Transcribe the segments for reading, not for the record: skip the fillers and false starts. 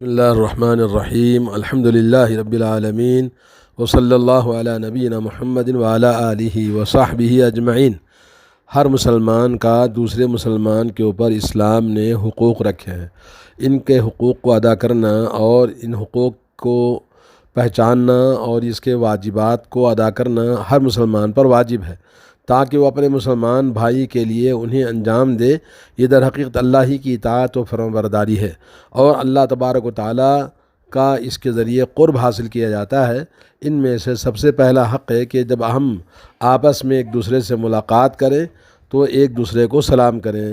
بسم اللہ الرحمن الرحیم الحمد للہ رب العالمین وصلی اللہ علی نبینا محمد وعلی آلہ وصحبہ اجمعین۔ ہر مسلمان کا دوسرے مسلمان کے اوپر اسلام نے حقوق رکھے ہیں۔ ان کے حقوق کو ادا کرنا اور ان حقوق کو پہچاننا اور اس کے واجبات کو ادا کرنا ہر مسلمان پر واجب ہے، تاکہ وہ اپنے مسلمان بھائی کے لیے انہیں انجام دے۔ یہ در حقیقت اللہ ہی کی اطاعت و فرمانبرداری ہے، اور اللہ تبارک و تعالیٰ کا اس کے ذریعے قرب حاصل کیا جاتا ہے۔ ان میں سے سب سے پہلا حق ہے کہ جب ہم آپس میں ایک دوسرے سے ملاقات کریں تو ایک دوسرے کو سلام کریں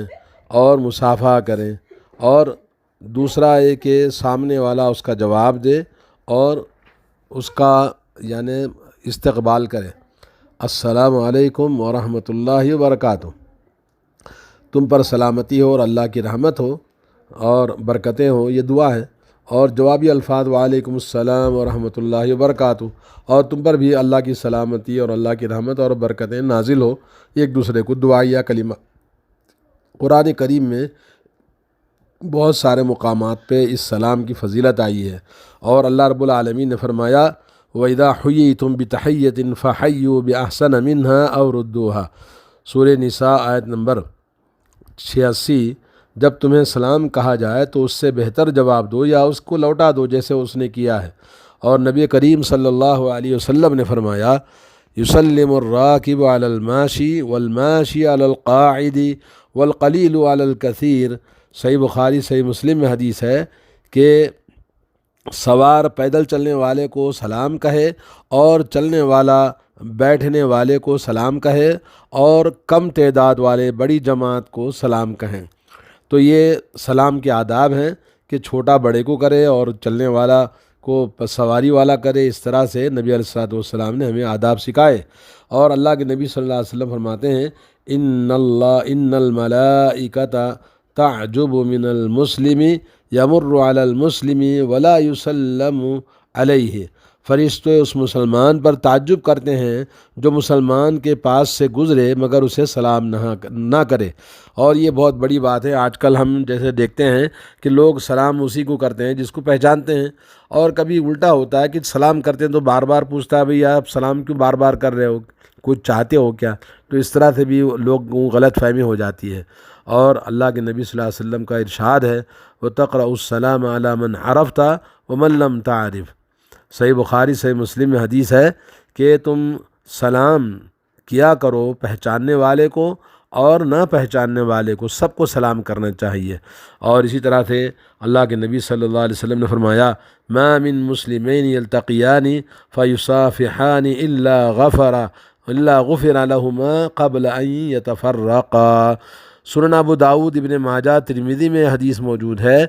اور مصافحہ کریں، اور دوسرا ہے کہ سامنے والا اس کا جواب دے اور اس کا یعنی استقبال کرے۔ السلام علیکم ورحمۃ اللہ وبرکاتہ۔ تم پر سلامتی ہو اور اللہ کی رحمت ہو اور برکتیں ہوں، یہ دعا ہے۔ اور جوابی الفاظ وعلیکم السلام ورحمۃ اللہ وبرکاتہ، اور تم پر بھی اللہ کی سلامتی اور اللہ کی رحمت اور برکتیں نازل ہو، ایک دوسرے کو دعائیہ کلمہ۔ قرآن کریم میں بہت سارے مقامات پہ اس سلام کی فضیلت آئی ہے، اور اللہ رب العالمین نے فرمایا وَإِذَا حُيِّيتُم بِتَحِيَّةٍ فَحَيُّوا بِأَحْسَنَ مِنْهَا أَوْ رُدُّوهَا۔ سورہ نساء آیت نمبر 86۔ جب تمہیں سلام کہا جائے تو اس سے بہتر جواب دو یا اس کو لوٹا دو جیسے اس نے کیا ہے۔ اور نبی کریم صلی اللہ علیہ وسلم نے فرمایا یسلم الراکب علی الماشی والماشی علی القاعد والقلیل علی الکثیر۔ صحیح بخاری صحیح مسلم میں حدیث ہے کہ سوار پیدل چلنے والے کو سلام کہے اور چلنے والا بیٹھنے والے کو سلام کہے، اور کم تعداد والے بڑی جماعت کو سلام کہیں۔ تو یہ سلام کے آداب ہیں کہ چھوٹا بڑے کو کرے اور چلنے والا کو سواری والا کرے۔ اس طرح سے نبی علیہ الصلوۃ والسلام نے ہمیں آداب سکھائے۔ اور اللہ کے نبی صلی اللہ علیہ وسلم فرماتے ہیں ان الملائکۃ تعجب من المسلم یمر علی المسلم ولا یسلم علیہ۔ فرشتے اس مسلمان پر تعجب کرتے ہیں جو مسلمان کے پاس سے گزرے مگر اسے سلام نہ کرے۔ اور یہ بہت بڑی بات ہے۔ آج کل ہم جیسے دیکھتے ہیں کہ لوگ سلام اسی کو کرتے ہیں جس کو پہچانتے ہیں، اور کبھی الٹا ہوتا ہے کہ سلام کرتے ہیں تو بار بار پوچھتا ہے بھئی آپ سلام کیوں بار بار کر رہے ہو، کچھ چاہتے ہو کیا؟ تو اس طرح سے بھی لوگوں غلط فہمی ہو جاتی ہے۔ اور اللہ کے نبی صلی اللہ علیہ وسلم کا ارشاد ہے وَتَقْرَأُ السَّلَامَ عَلَى مَنْ عَرَفْتَ وَمَنْ لَمْ تَعْرِفْ۔ صحیح بخاری صحیح مسلم میں حدیث ہے کہ تم سلام کیا کرو پہچاننے والے کو اور نہ پہچاننے والے کو، سب کو سلام کرنا چاہیے۔ اور اسی طرح سے اللہ کے نبی صلی اللہ علیہ وسلم نے فرمایا مَا مِن مُسْلِمَيْنِ يَلْتَقِيَانِ فَيُصَافِحَانِ إِلَّا غُفِرَ لَهُمَا قَبْلَ أَن يَتَفَرَّقَا۔ سنن ابو داؤد، ابن ماجہ، ترمذی میں حدیث موجود ہے،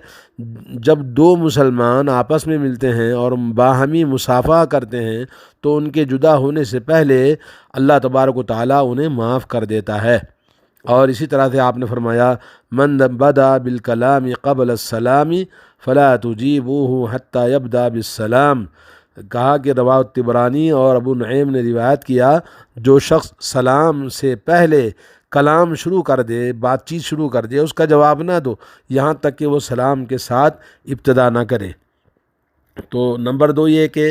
جب دو مسلمان آپس میں ملتے ہیں اور باہمی مصافحہ کرتے ہیں تو ان کے جدا ہونے سے پہلے اللہ تبارک و تعالیٰ انہیں معاف کر دیتا ہے۔ اور اسی طرح سے آپ نے فرمایا من بدأ بالکلام قبل السلام فلا تجیبوہ حتی یبدأ بالسلام۔ کہا کہ رواہ طبرانی اور ابو نعیم نے روایت کیا جو شخص سلام سے پہلے کلام شروع کر دے، بات چیت شروع کر دے، اس کا جواب نہ دو یہاں تک کہ وہ سلام کے ساتھ ابتدا نہ کرے۔ تو نمبر 2 یہ کہ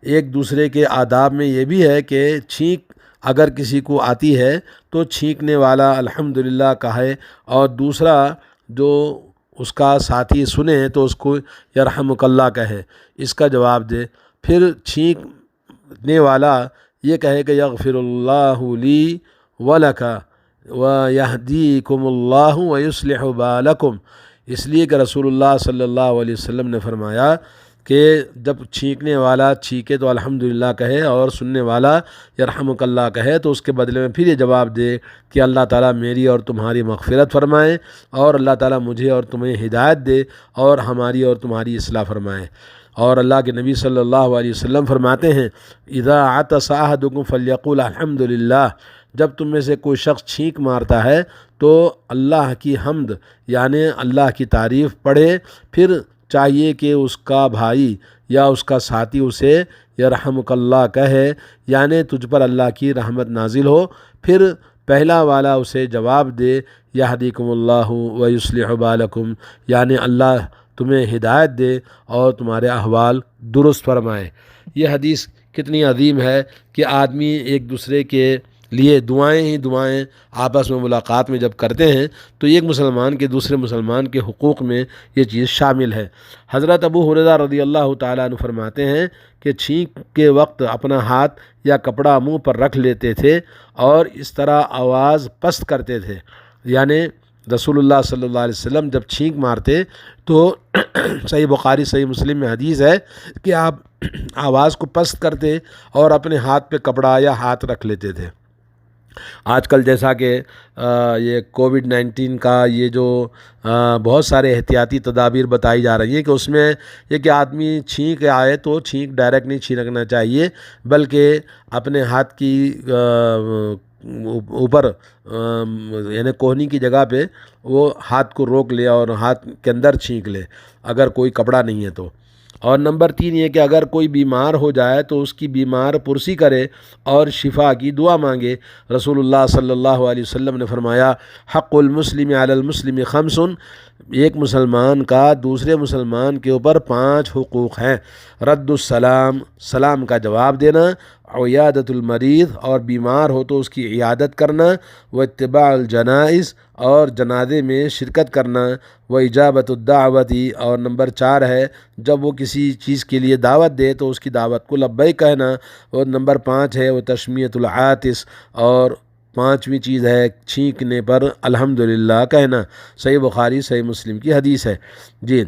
ایک دوسرے کے آداب میں یہ بھی ہے کہ چھینک اگر کسی کو آتی ہے تو چھینکنے والا الحمدللہ کہے، اور دوسرا جو اس کا ساتھی سنے تو اس کو یرحمک اللہ کہے، اس کا جواب دے۔ پھر چھینکنے والا یہ کہے کہ یغفر اللہ لی ولک وَيَهْدِيكُمُ اللَّهُ وَيُصْلِحُ بَالَكُمْ۔ اس لیے کہ رسول اللہ صلی اللہ علیہ وسلم نے فرمایا کہ جب چھینکنے والا چھینکے تو الحمدللہ کہے اور سننے والا یرحمک اللہ کہے، تو اس کے بدلے میں پھر یہ جواب دے کہ اللہ تعالیٰ میری اور تمہاری مغفرت فرمائے، اور اللہ تعالیٰ مجھے اور تمہیں ہدایت دے اور ہماری اور تمہاری اصلاح فرمائے۔ اور اللہ کے نبی صلی اللہ علیہ وسلم فرماتے ہیں اذا عطس احدکم فلیقول الحمدللہ۔ جب تم میں سے کوئی شخص چھینک مارتا ہے تو اللہ کی حمد یعنی اللہ کی تعریف پڑھے، پھر چاہیے کہ اس کا بھائی یا اس کا ساتھی اسے یرحمک اللہ کہے، یعنی تجھ پر اللہ کی رحمت نازل ہو، پھر پہلا والا اسے جواب دے یہدیکم اللہ ویصلح بالکم، یعنی اللہ تمہیں ہدایت دے اور تمہارے احوال درست فرمائے۔ یہ حدیث کتنی عظیم ہے کہ آدمی ایک دوسرے کے لیے دعائیں ہی دعائیں آپس میں ملاقات میں جب کرتے ہیں تو ایک مسلمان کے دوسرے مسلمان کے حقوق میں یہ چیز شامل ہے۔ حضرت ابو ہریرہ رضی اللہ تعالیٰ عنہ فرماتے ہیں کہ چھینک کے وقت اپنا ہاتھ یا کپڑا منہ پر رکھ لیتے تھے اور اس طرح آواز پست کرتے تھے، یعنی رسول اللہ صلی اللہ علیہ وسلم جب چھینک مارتے تو صحیح بخاری صحیح مسلم میں حدیث ہے کہ آپ آواز کو پست کرتے اور اپنے ہاتھ پہ کپڑا یا ہاتھ رکھ لیتے تھے۔ آج کل جیسا کہ یہ کووڈ-19 کا یہ جو بہت سارے احتیاطی تدابیر بتائی جا رہی ہیں کہ اس میں یہ کہ آدمی چھینک آئے تو چھینک ڈائریکٹ نہیں چھینکنا چاہیے، بلکہ اپنے ہاتھ کی اوپر یعنی کوہنی کی جگہ پہ وہ ہاتھ کو روک لے اور ہاتھ کے اندر چھینک لے اگر کوئی کپڑا نہیں ہے تو۔ اور نمبر 3 یہ کہ اگر کوئی بیمار ہو جائے تو اس کی بیمار پرسی کرے اور شفا کی دعا مانگے۔ رسول اللہ صلی اللہ علیہ وسلم نے فرمایا، حق المسلم علی المسلم خمس، ایک مسلمان کا دوسرے مسلمان کے اوپر 5 حقوق ہیں: رد السلام، سلام کا جواب دینا، عیادت المریض، اور بیمار ہو تو اس کی عیادت کرنا، و اتباع الجنائز، اور جنازے میں شرکت کرنا، و اجابت الدعوتی، اور نمبر 4 ہے جب وہ کسی چیز کے لیے دعوت دے تو اس کی دعوت کو لبیک کہنا، اور نمبر 5 ہے وہ تشمیت العاطس، اور 5ویں چیز ہے چھینکنے پر الحمدللہ کہنا۔ صحیح بخاری صحیح مسلم کی حدیث ہے۔ جی،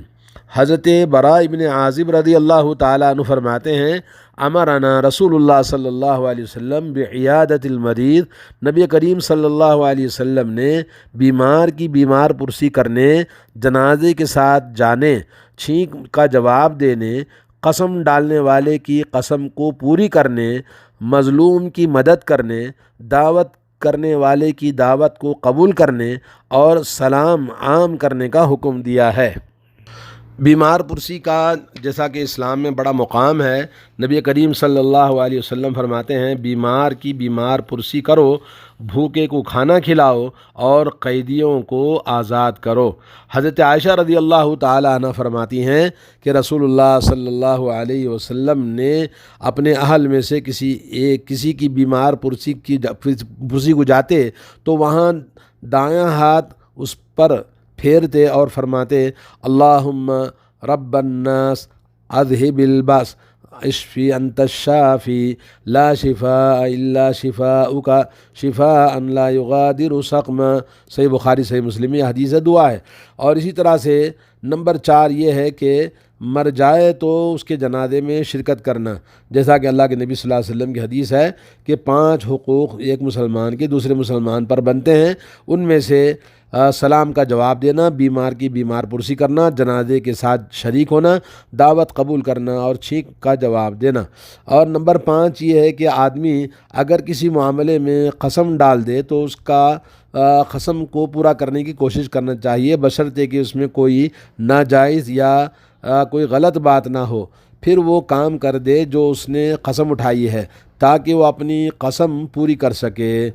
حضرت براء ابن عازب رضی اللہ تعالیٰ عنہ فرماتے ہیں، امرنا رسول اللہ صلی اللہ علیہ وسلم بعیادت المریض، نبی کریم صلی اللہ علیہ وسلم نے بیمار کی بیمار پرسی کرنے، جنازے کے ساتھ جانے، چھینک کا جواب دینے، قسم ڈالنے والے کی قسم کو پوری کرنے، مظلوم کی مدد کرنے، دعوت کرنے والے کی دعوت کو قبول کرنے اور سلام عام کرنے کا حکم دیا ہے۔ بیمار پرسی کا جیسا کہ اسلام میں بڑا مقام ہے، نبی کریم صلی اللہ علیہ وسلم فرماتے ہیں، بیمار کی بیمار پرسی کرو، بھوکے کو کھانا کھلاؤ اور قیدیوں کو آزاد کرو۔ حضرت عائشہ رضی اللہ تعالی عنہ فرماتی ہیں کہ رسول اللہ صلی اللہ علیہ وسلم نے اپنے اہل میں سے کسی کی بیمار پرسی کو جاتے تو وہاں دایاں ہاتھ اس پر پھیرتے اور فرماتے، اللہم رب الناس اذہب الباس اشفی انت الشافی لا شفاء الا شفاؤک شفاء لا یغادر سقما۔ صحیح بخاری صحیح مسلم یہ حدیث دعا ہے۔ اور اسی طرح سے نمبر 4 یہ ہے کہ مر جائے تو اس کے جنازے میں شرکت کرنا، جیسا کہ اللہ کے نبی صلی اللہ علیہ وسلم کی حدیث ہے کہ 5 حقوق ایک مسلمان کے دوسرے مسلمان پر بنتے ہیں، ان میں سے سلام کا جواب دینا، بیمار کی بیمار پرسی کرنا، جنازے کے ساتھ شریک ہونا، دعوت قبول کرنا اور چھینک کا جواب دینا۔ اور نمبر 5 یہ ہے کہ آدمی اگر کسی معاملے میں قسم ڈال دے تو اس کا قسم کو پورا کرنے کی کوشش کرنا چاہیے، بشرطے کہ اس میں کوئی ناجائز یا کوئی غلط بات نہ ہو، پھر وہ کام کر دے جو اس نے قسم اٹھائی ہے تاکہ وہ اپنی قسم پوری کر سکے۔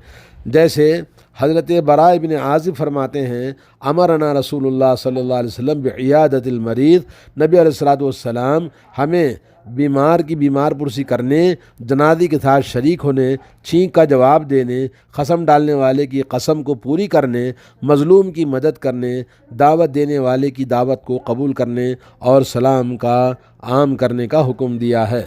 جیسے حضرت براء ابن عازب فرماتے ہیں، امرنا رسول اللہ صلی اللہ علیہ وسلم بعیادت المریض، نبی علیہ السلام ہمیں بیمار کی بیمار پرسی کرنے، جنازے کے ساتھ شریک ہونے، چھینک کا جواب دینے، قسم ڈالنے والے کی قسم کو پوری کرنے، مظلوم کی مدد کرنے، دعوت دینے والے کی دعوت کو قبول کرنے اور سلام کا عام کرنے کا حکم دیا ہے۔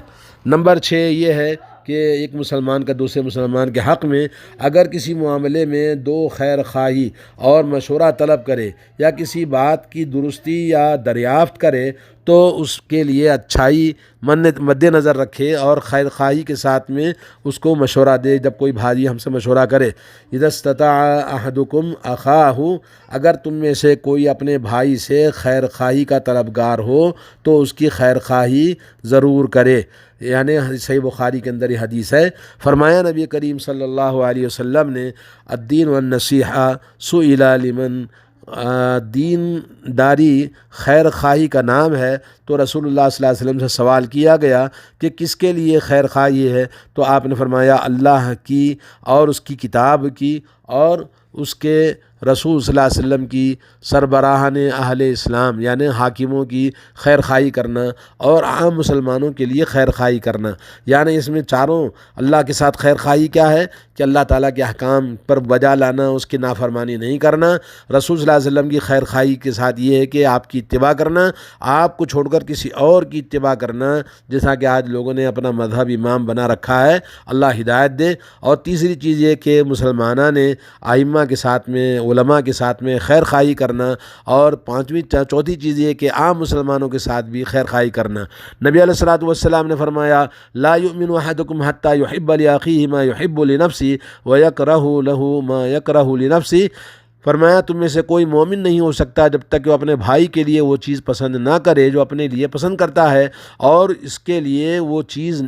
نمبر 6 یہ ہے کہ ایک مسلمان کا دوسرے مسلمان کے حق میں اگر کسی معاملے میں 2 خیر خواہی اور مشورہ طلب کرے یا کسی بات کی درستی یا دریافت کرے تو اس کے لیے اچھائی مد نظر رکھے اور خیر خواہی کے ساتھ میں اس کو مشورہ دے۔ جب کوئی بھائی ہم سے مشورہ کرے، اذا استطاع احدکم اخاہ، اگر تم میں سے کوئی اپنے بھائی سے خیر خواہی کا طلبگار ہو تو اس کی خیر خواہی ضرور کرے، یعنی صحیح بخاری کے اندر یہ حدیث ہے۔ فرمایا نبی کریم صلی اللہ علیہ وسلم نے، الدین والنصیحہ سئل لمن، دین داری خیر خواہی کا نام ہے، تو رسول اللہ صلی اللہ علیہ وسلم سے سوال کیا گیا کہ کس کے لیے خیر خواہی ہے، تو آپ نے فرمایا اللہ کی اور اس کی کتاب کی اور اس کے رسول صلی اللہ علیہ وسلم کی سربراہان اہل اسلام یعنی حاکموں کی خیر خواہی کرنا اور عام مسلمانوں کے لیے خیر خواہی کرنا، یعنی اس میں چاروں اللہ کے ساتھ خیر خواہی کیا ہے کہ اللہ تعالیٰ کے احکام پر بجا لانا، اس کی نافرمانی نہیں کرنا۔ رسول صلی اللہ علیہ وسلم کی خیر خواہی کے ساتھ یہ ہے کہ آپ کی اتباع کرنا، آپ کو چھوڑ کر کسی اور کی اتباع کرنا، جیسا کہ آج لوگوں نے اپنا مذہب امام بنا رکھا ہے، اللہ ہدایت دے۔ اور تیسری چیز یہ کہ مسلمانوں نے ائمہ کے ساتھ میں، علماء کے ساتھ میں خیر خواہی کرنا، اور چوتھی چیز یہ کہ عام مسلمانوں کے ساتھ بھی خیر خواہی کرنا۔ نبی علیہ الصلوۃ والسلام نے فرمایا لا یؤمن احدکم حتی یحب لاخیہ ما یحب لنفسہ ویکرہ لہ ما یکرہ لنفسہ، فرمایا تم میں سے کوئی مومن نہیں ہو سکتا جب تک کہ وہ اپنے بھائی کے لیے وہ چیز پسند نہ کرے جو اپنے لیے پسند کرتا ہے، اور اس کے لیے وہ چیز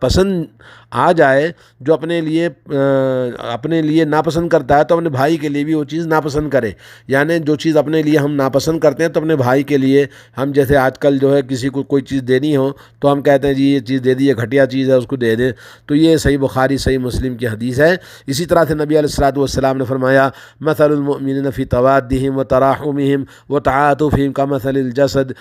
پسند آ جائے جو اپنے لیے ناپسند کرتا ہے، تو اپنے بھائی کے لیے بھی وہ چیز ناپسند کرے۔ یعنی جو چیز اپنے لیے ہم ناپسند کرتے ہیں تو اپنے بھائی کے لیے ہم، جیسے آج کل جو ہے کسی کو کوئی چیز دینی ہو تو ہم کہتے ہیں جی یہ چیز دے دی، یہ گھٹیا چیز ہے اس کو دے دیں، تو یہ صحیح بخاری صحیح مسلم کی حدیث ہے۔ اسی طرح سے نبی علیہ الصلوۃ والسلام نے فرمایا مثل المؤمنین فی توادہم وتراحمہم وتعاطفہم کمثل الجسد،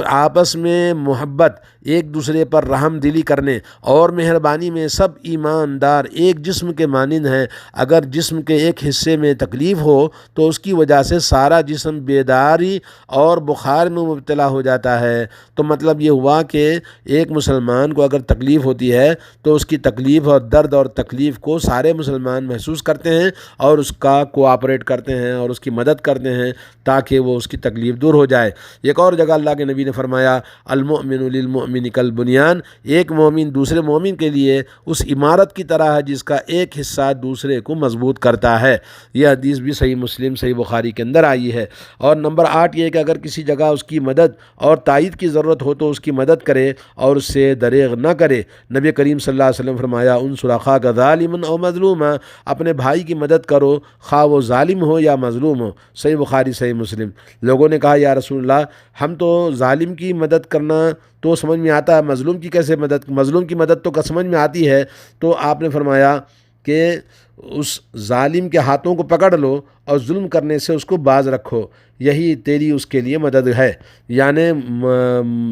آپس میں محبت، ایک دوسرے پر رحم دلی کرنے اور مہربانی میں سب ایماندار ایک جسم کے مانند ہیں۔ اگر جسم کے ایک حصے میں تکلیف ہو تو اس کی وجہ سے سارا جسم بیداری اور بخار میں مبتلا ہو جاتا ہے۔ تو مطلب یہ ہوا کہ ایک مسلمان کو اگر تکلیف ہوتی ہے تو اس کی تکلیف اور درد اور تکلیف کو سارے مسلمان محسوس کرتے ہیں اور اس کا کوآپریٹ کرتے ہیں اور اس کی مدد کرتے ہیں تاکہ وہ اس کی تکلیف دور ہو جائے۔ ایک اور جگہ اللہ کے نبی نے فرمایا المؤمن للمؤمن کالبنیان، ایک مومن دوسرے مومن کے لیے اس عمارت کی طرح ہے جس کا ایک حصہ دوسرے کو مضبوط کرتا ہے۔ یہ حدیث بھی صحیح مسلم صحیح بخاری کے اندر آئی ہے۔ اور نمبر 8 یہ کہ اگر کسی جگہ اس کی مدد اور تائید کی ضرورت ہو تو اس کی مدد کرے اور اس سے دریغ نہ کرے۔ نبی کریم صلی اللہ علیہ وسلم فرمایا انصر اخاک ظالما او مظلوما، اپنے بھائی کی مدد کرو خواہ وہ ظالم ہو یا مظلوم ہو۔ صحیح بخاری صحیح مسلم۔ لوگوں نے کہا یا رسول اللہ ہم تو ظالم کی مدد کرنا تو سمجھ میں آتا ہے، مظلوم کی کیسے مدد؟ مظلوم کی مدد تو سمجھ میں آتی ہے۔ تو آپ نے فرمایا کہ اس ظالم کے ہاتھوں کو پکڑ لو اور ظلم کرنے سے اس کو باز رکھو، یہی تیری اس کے لیے مدد ہے۔ یعنی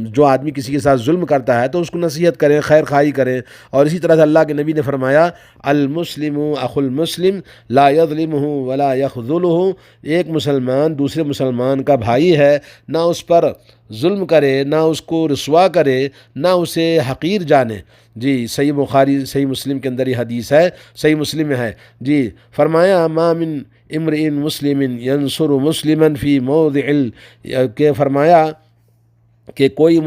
جو آدمی کسی کے ساتھ ظلم کرتا ہے تو اس کو نصیحت کریں، خیر خواہی کریں۔ اور اسی طرح سے اللہ کے نبی نے فرمایا المسلم اخو المسلم لا یظلمہ ولا یخذلہ، ایک مسلمان دوسرے مسلمان کا بھائی ہے، نہ اس پر ظلم کرے، نہ اس کو رسوا کرے، نہ اسے حقیر جانے۔ جی صحیح بخاری صحیح مسلم کے اندر یہ حدیث ہے، صحیح مسلم میں ہے۔ جی فرمایا ما من امرئ مسلم ینصر مسلما فی موضع کہ فرمایا کہ کوئی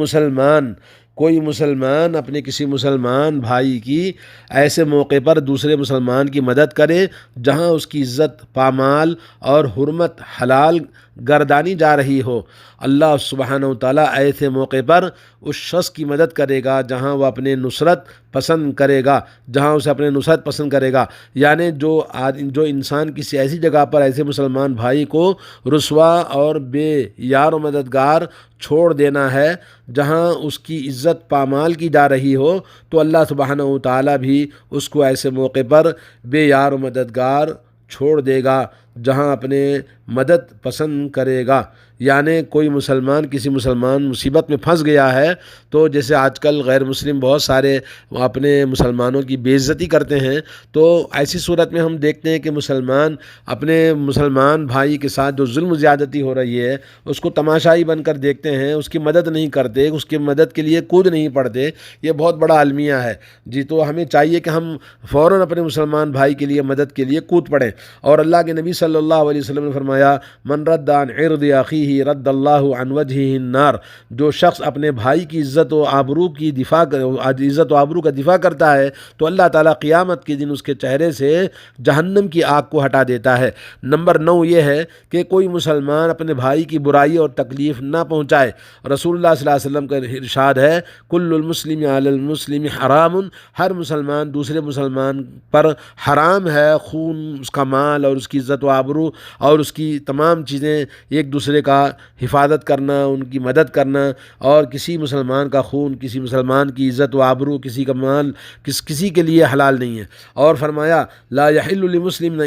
مسلمان اپنے کسی مسلمان بھائی کی ایسے موقع پر دوسرے مسلمان کی مدد کرے جہاں اس کی عزت پامال اور حرمت حلال گردانی جا رہی ہو، اللہ سبحانہ وتعالیٰ ایسے موقع پر اس شخص کی مدد کرے گا جہاں وہ اپنے نصرت پسند کرے گا، جہاں اسے اپنے نصرت پسند کرے گا۔ یعنی جو انسان کسی ایسی جگہ پر ایسے مسلمان بھائی کو رسوا اور بے یار و مددگار چھوڑ دینا ہے جہاں اس کی عزت پامال کی جا رہی ہو، تو اللہ سبحانہ وتعالیٰ بھی اس کو ایسے موقع پر بے یار و مددگار چھوڑ دے گا جہاں اپنے مدد پسند کرے گا۔ یعنی کوئی مسلمان کسی مسلمان مصیبت میں پھنس گیا ہے تو جیسے آج کل غیر مسلم بہت سارے اپنے مسلمانوں کی بے عزتی کرتے ہیں، تو ایسی صورت میں ہم دیکھتے ہیں کہ مسلمان اپنے مسلمان بھائی کے ساتھ جو ظلم زیادتی ہو رہی ہے اس کو تماشائی بن کر دیکھتے ہیں، اس کی مدد نہیں کرتے، اس کی مدد کے لیے کود نہیں پڑتے، یہ بہت بڑا المیہ ہے۔ جی تو ہمیں چاہیے کہ ہم فوراً اپنے مسلمان بھائی کے لیے مدد کے لیے کود پڑیں۔ اور اللہ کے نبی صلی اللہ علیہ وسلم نے فرمایا من رد عن عرض اخیہ رد اللہ عن وجہہ النار، جو شخص اپنے بھائی کی عزت و آبرو کا دفاع کرتا ہے تو اللہ تعالیٰ قیامت کے دن اس کے چہرے سے جہنم کی آگ کو ہٹا دیتا ہے۔ نمبر 9 یہ ہے کہ کوئی مسلمان اپنے بھائی کی برائی اور تکلیف نہ پہنچائے۔ رسول اللہ صلی اللہ علیہ وسلم کا ارشاد ہے کل المسلم علی المسلم حرام، ہر مسلمان دوسرے مسلمان پر حرام ہے، خون، اس کا مال اور اس کی عزت و آبرو اور اس کی تمام چیزیں، ایک دوسرے کا حفاظت کرنا، ان کی مدد کرنا، اور کسی مسلمان کا خون، کسی مسلمان کی عزت و آبرو، کسی کا مال کسی کے لیے حلال نہیں ہے۔ اور فرمایا لا یحل لمسلم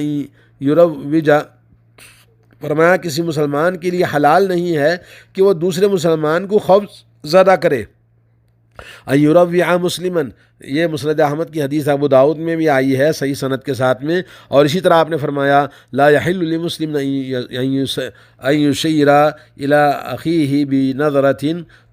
فرمایا کسی مسلمان کے لیے حلال نہیں ہے کہ وہ دوسرے مسلمان کو خوف زدہ کرے۔ ایرویع مسلمن، یہ مسند احمد کی حدیث ابو داؤد میں بھی آئی ہے صحیح سند کے ساتھ میں، اور اسی طرح آپ نے فرمایا لا یحل لمسلم ان یشیر الی اخیہ بنظرۃ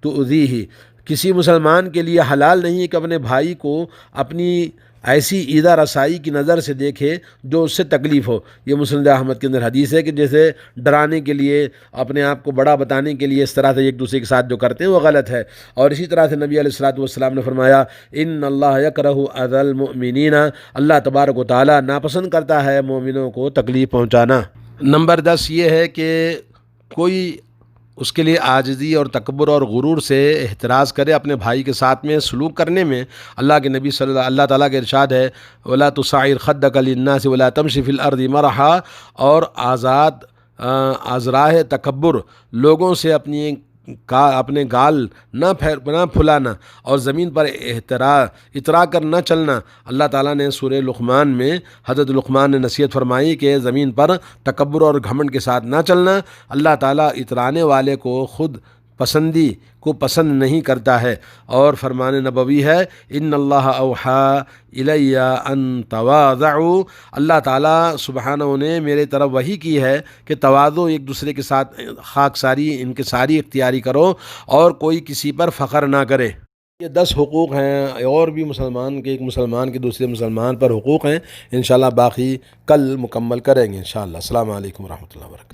تؤذیہ، کسی مسلمان کے لیے حلال نہیں ہے کہ اپنے بھائی کو اپنی ایسی ایذا رسائی کی نظر سے دیکھے جو اس سے تکلیف ہو۔ یہ مسند احمد کے اندر حدیث ہے کہ جیسے ڈرانے کے لیے، اپنے آپ کو بڑا بتانے کے لیے اس طرح سے ایک دوسرے کے ساتھ جو کرتے ہیں وہ غلط ہے۔ اور اسی طرح سے نبی علیہ الصلوۃ والسلام نے فرمایا ان اللہ یکرہ اذی المؤمنین، اللہ تبارک و تعالیٰ ناپسند کرتا ہے مومنوں کو تکلیف پہنچانا۔ نمبر 10 یہ ہے کہ کوئی اس کے لیے عاجزی اور تکبر اور غرور سے احتراز کرے اپنے بھائی کے ساتھ میں سلوک کرنے میں۔ اللہ کے نبی اللہ تعالیٰ کا ارشاد ہے وَلَا تُصَعِّرْ خَدَّكَ لِلنَّاسِ وَلَا تَمْشِ فِي الْأَرْضِ مَرَحًا، اور آزراہ تکبر، لوگوں سے اپنے گال نہ پھلانا اور زمین پر اترا کر نہ چلنا۔ اللہ تعالیٰ نے سورہ لقمان میں حضرت لقمان نے نصیحت فرمائی کہ زمین پر تکبر اور گھمنڈ کے ساتھ نہ چلنا۔ اللہ تعالیٰ اترانے والے کو خود پسندی کو پسند نہیں کرتا ہے۔ اور فرمان نبوی ہے ان اللہ اوحی الی ان تواضعوا، اللہ تعالیٰ سبحانہ نے میرے طرف وحی کی ہے کہ تواضع، ایک دوسرے کے ساتھ خاکساری انکساری اختیاری کرو اور کوئی کسی پر فخر نہ کرے۔ یہ 10 حقوق ہیں، اور بھی ایک مسلمان کے دوسرے مسلمان پر حقوق ہیں، انشاءاللہ باقی کل مکمل کریں گے انشاءاللہ۔ السلام علیکم ورحمۃ اللہ وبرکاتہ۔